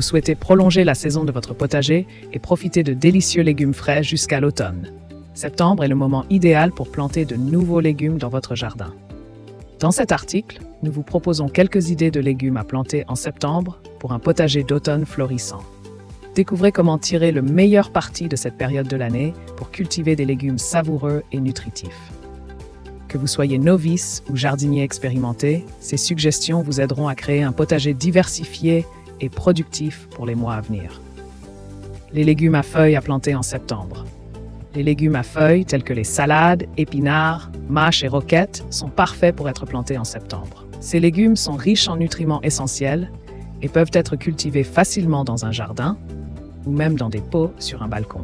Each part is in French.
vous souhaitez prolonger la saison de votre potager et profiter de délicieux légumes frais jusqu'à l'automne. Septembre est le moment idéal pour planter de nouveaux légumes dans votre jardin. Dans cet article, nous vous proposons quelques idées de légumes à planter en septembre pour un potager d'automne florissant. Découvrez comment tirer le meilleur parti de cette période de l'année pour cultiver des légumes savoureux et nutritifs. Que vous soyez novice ou jardinier expérimenté, ces suggestions vous aideront à créer un potager diversifié et productif pour les mois à venir. Les légumes à feuilles à planter en septembre. Les légumes à feuilles tels que les salades, épinards, mâches et roquettes sont parfaits pour être plantés en septembre. Ces légumes sont riches en nutriments essentiels et peuvent être cultivés facilement dans un jardin ou même dans des pots sur un balcon.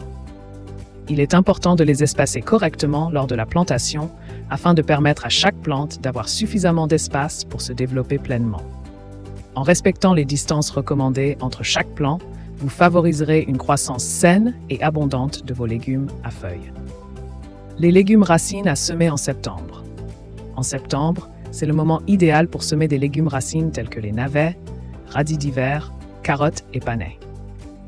Il est important de les espacer correctement lors de la plantation afin de permettre à chaque plante d'avoir suffisamment d'espace pour se développer pleinement. En respectant les distances recommandées entre chaque plant, vous favoriserez une croissance saine et abondante de vos légumes à feuilles. Les légumes racines à semer en septembre. En septembre, c'est le moment idéal pour semer des légumes racines tels que les navets, radis d'hiver, carottes et panais.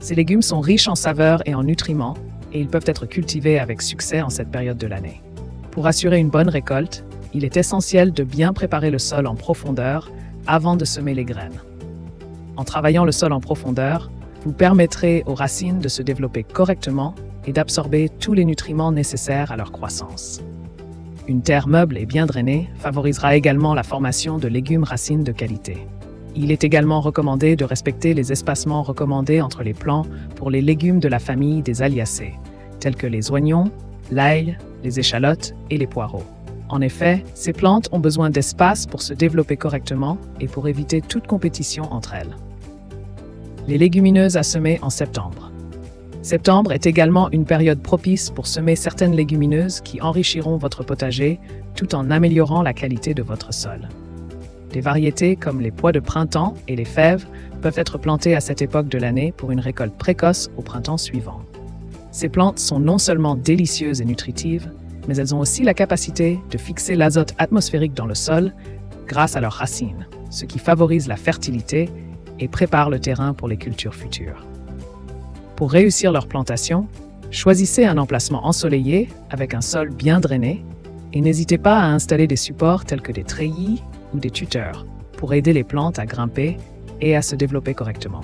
Ces légumes sont riches en saveurs et en nutriments et ils peuvent être cultivés avec succès en cette période de l'année. Pour assurer une bonne récolte, il est essentiel de bien préparer le sol en profondeur avant de semer les graines. En travaillant le sol en profondeur, vous permettrez aux racines de se développer correctement et d'absorber tous les nutriments nécessaires à leur croissance. Une terre meuble et bien drainée favorisera également la formation de légumes racines de qualité. Il est également recommandé de respecter les espacements recommandés entre les plants pour les légumes de la famille des Aliacées, tels que les oignons, l'ail, les échalotes et les poireaux. En effet, ces plantes ont besoin d'espace pour se développer correctement et pour éviter toute compétition entre elles. Les légumineuses à semer en septembre. Septembre est également une période propice pour semer certaines légumineuses qui enrichiront votre potager tout en améliorant la qualité de votre sol. Des variétés comme les pois de printemps et les fèves peuvent être plantées à cette époque de l'année pour une récolte précoce au printemps suivant. Ces plantes sont non seulement délicieuses et nutritives, mais elles ont aussi la capacité de fixer l'azote atmosphérique dans le sol grâce à leurs racines, ce qui favorise la fertilité et prépare le terrain pour les cultures futures. Pour réussir leur plantation, choisissez un emplacement ensoleillé avec un sol bien drainé et n'hésitez pas à installer des supports tels que des treillis ou des tuteurs pour aider les plantes à grimper et à se développer correctement.